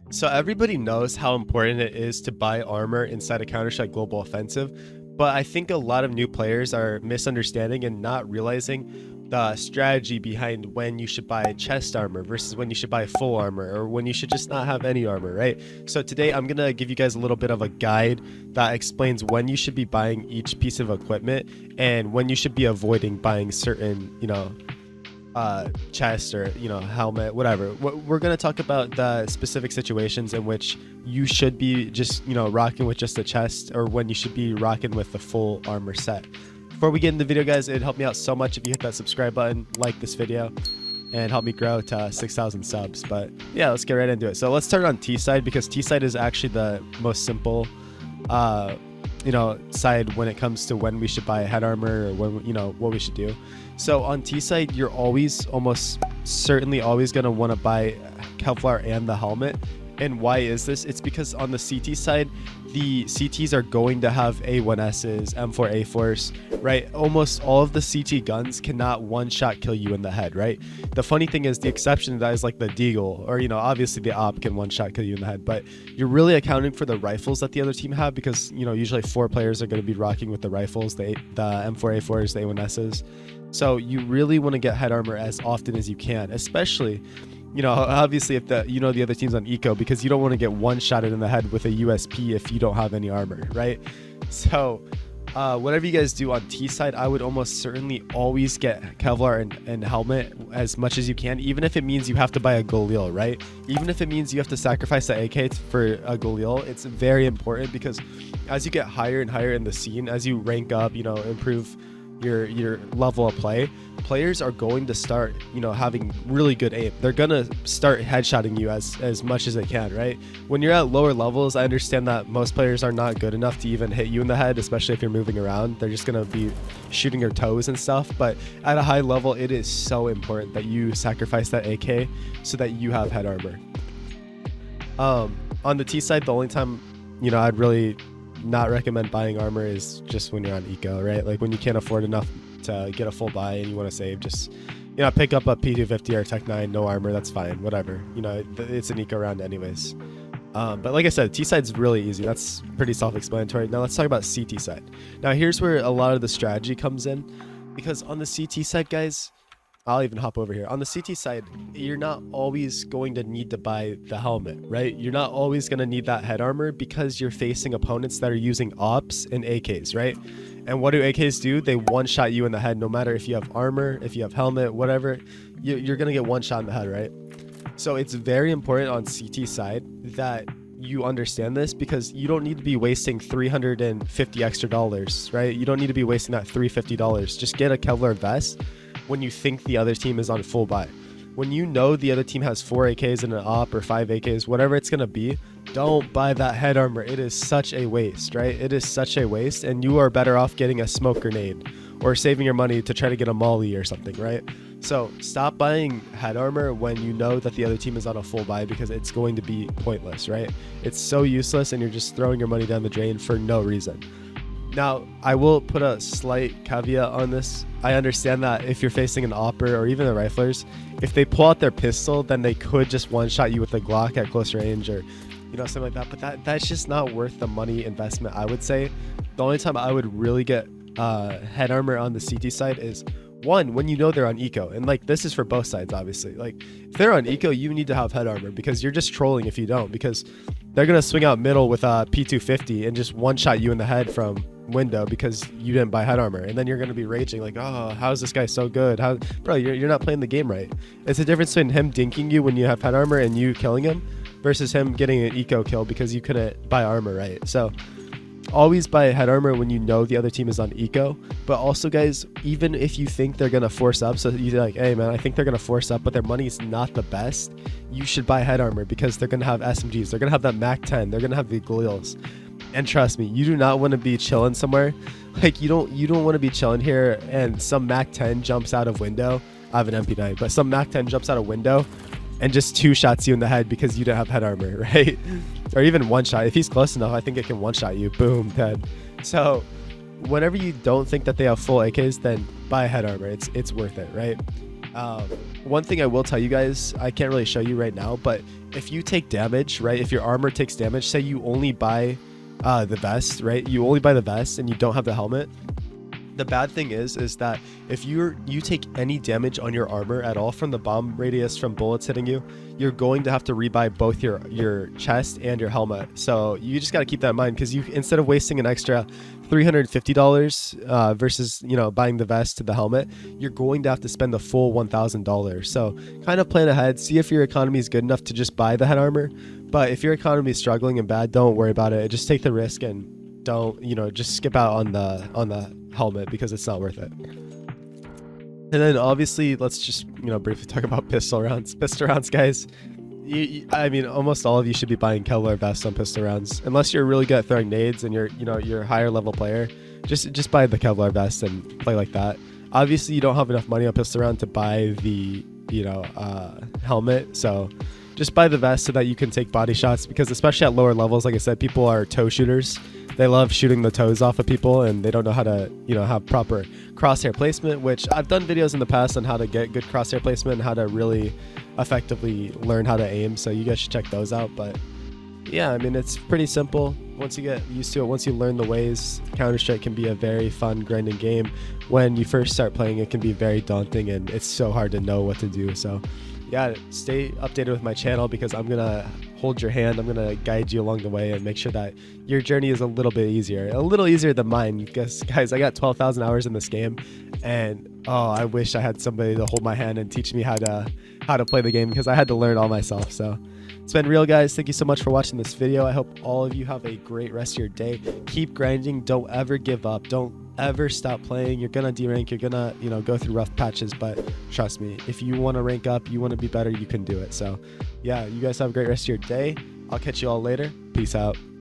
So everybody knows how important it is to buy armor inside of Counter-Strike Global Offensive, but I think a lot of new players are misunderstanding and not realizing the strategy behind when you should buy chest armor versus when you should buy full armor or when you should just not have any armor, right? So today I'm gonna give you guys a little bit of a guide that explains when you should be buying each piece of equipment and when you should be avoiding buying certain, chest or helmet, whatever. We're going to talk about the specific situations in which you should be just rocking with just a chest or when you should be rocking with the full armor set. Before we get into the video, guys, it'd help me out so much if you hit that subscribe button, like this video, and help me grow to 6,000 subs. But yeah, let's get right into it. So let's start on T side, because T side is actually the most simple side when it comes to when we should buy head armor or when what we should do. So on T side, you're almost certainly always going to want to buy Kevlar and the helmet. And why is this? It's because on the CT side, the CTs are going to have A1Ss, M4A4s, right? Almost all of the CT guns cannot one-shot kill you in the head, right? The funny thing is the exception to that is like the Deagle, or obviously the AWP can one-shot kill you in the head, but you're really accounting for the rifles that the other team have, because usually 4 players are going to be rocking with the rifles, the M4A4s, the A1Ss. So you really want to get head armor as often as you can, especially obviously if the other team's on eco, because you don't want to get one shotted in the head with a USP if you don't have any armor, right? So whatever you guys do on T side, I would almost certainly always get Kevlar and helmet as much as you can, even if it means you have to buy a Galil, right? Even if it means you have to sacrifice the AK for a Galil, it's very important, because as you get higher and higher in the scene, as you rank up, improve your level of play, players are going to start having really good aim. They're gonna start headshotting you as much as they can, right? When you're at lower levels, I understand that most players are not good enough to even hit you in the head, especially if you're moving around. They're just gonna be shooting your toes and stuff. But at a high level, it is so important that you sacrifice that AK so that you have head armor. On the T side, the only time I'd really not recommend buying armor is just when you're on eco, right? Like when you can't afford enough to get a full buy and you want to save, just pick up a P250 or Tech 9, no armor, that's fine, whatever. It's an eco round anyways. But like I said, T side's really easy. That's pretty self-explanatory. Now let's talk about CT side. Now here's where a lot of the strategy comes in, because on the CT side, guys, I'll even hop over here. On the CT side, you're not always going to need to buy the helmet, right? You're not always going to need that head armor, because you're facing opponents that are using AWPs and AKs, right? And what do AKs do? They one-shot you in the head, no matter if you have armor, if you have helmet, whatever. You're going to get one shot in the head, right? So it's very important on CT side that you understand this, because you don't need to be wasting $350 extra, right? You don't need to be wasting that $350. Just get a Kevlar vest when you think the other team is on full buy. When the other team has 4 AKs and an AWP or 5 AKs, whatever it's going to be, don't buy that head armor. It is such a waste, right? It is such a waste, and you are better off getting a smoke grenade or saving your money to try to get a molly or something, right? So stop buying head armor when you know that the other team is on a full buy, because it's going to be pointless, right? It's so useless, and you're just throwing your money down the drain for no reason. Now, I will put a slight caveat on this. I understand that if you're facing an opper or even the riflers, if they pull out their pistol, then they could just one-shot you with a Glock at close range or something like that. But that's just not worth the money investment, I would say. The only time I would really get head armor on the CT side is, one, when they're on eco. And like, this is for both sides, obviously. Like, if they're on eco, you need to have head armor, because you're just trolling if you don't, because they're going to swing out middle with a P250 and just one-shot you in the head from window because you didn't buy head armor, and then you're going to be raging like, oh, how's this guy so good? Bro, you're not playing the game right. It's a difference between him dinking you when you have head armor and you killing him versus him getting an eco kill because you couldn't buy armor right. So always buy head armor when the other team is on eco. But also, guys, even if you think they're gonna force up, so you're like, hey man, I think they're gonna force up, but their money's not the best, you should buy head armor, because they're gonna have SMGs, they're gonna have that Mac 10, they're gonna have the Galils. And trust me, you do not want to be chilling somewhere. Like, you don't want to be chilling here and some Mac 10 jumps out of window. I have an MP9, but some Mac 10 jumps out of window and just 2 shots you in the head because you didn't have head armor, right? Or even 1 shot. If he's close enough, I think it can 1-shot you. Boom, dead. So whenever you don't think that they have full AKs, then buy head armor. It's worth it, right? One thing I will tell you guys, I can't really show you right now, but if you take damage, right, if your armor takes damage, say you only buy the vest, right, you only buy the vest and you don't have the helmet, the bad thing is that if you take any damage on your armor at all from the bomb radius from bullets hitting you, you're going to have to rebuy both your chest and your helmet. So you just got to keep that in mind, because you, instead of wasting an extra $350 versus, you know, buying the vest to the helmet, you're going to have to spend the full $1,000. So kind of plan ahead, see if your economy is good enough to just buy the head armor. But if your economy is struggling and bad, don't worry about it. Just take the risk and don't, you know, just skip out on the helmet, because it's not worth it. And then obviously, let's just, you know, briefly talk about pistol rounds. Pistol rounds, guys. I mean, almost all of you should be buying Kevlar vests on pistol rounds, unless you're really good at throwing nades and you're, you know, you're a higher level player. Just buy the Kevlar vest and play like that. Obviously, you don't have enough money on pistol round to buy the, you know, helmet, so just buy the vest so that you can take body shots, because especially at lower levels, like I said, people are toe shooters. They love shooting the toes off of people, and they don't know how to, you know, have proper crosshair placement, which I've done videos in the past on how to get good crosshair placement and how to really effectively learn how to aim, so you guys should check those out. But yeah, I mean, it's pretty simple. Once you get used to it, once you learn the ways, Counter-Strike can be a very fun, grinding game. When you first start playing, it can be very daunting, and it's so hard to know what to do. So yeah, stay updated with my channel, because I'm gonna hold your hand, I'm gonna guide you along the way and make sure that your journey is a little easier than mine. Because guys, I got 12,000 hours in this game, and oh, I wish I had somebody to hold my hand and teach me how to play the game, because I had to learn all myself. So it's been real, guys. Thank you so much for watching this video. I hope all of you have a great rest of your day. Keep grinding, don't ever give up, don't ever stop playing. You're gonna derank, you're gonna, you know, go through rough patches, but trust me, if you want to rank up, you want to be better, you can do it. So yeah, you guys have a great rest of your day. I'll catch you all later. Peace out.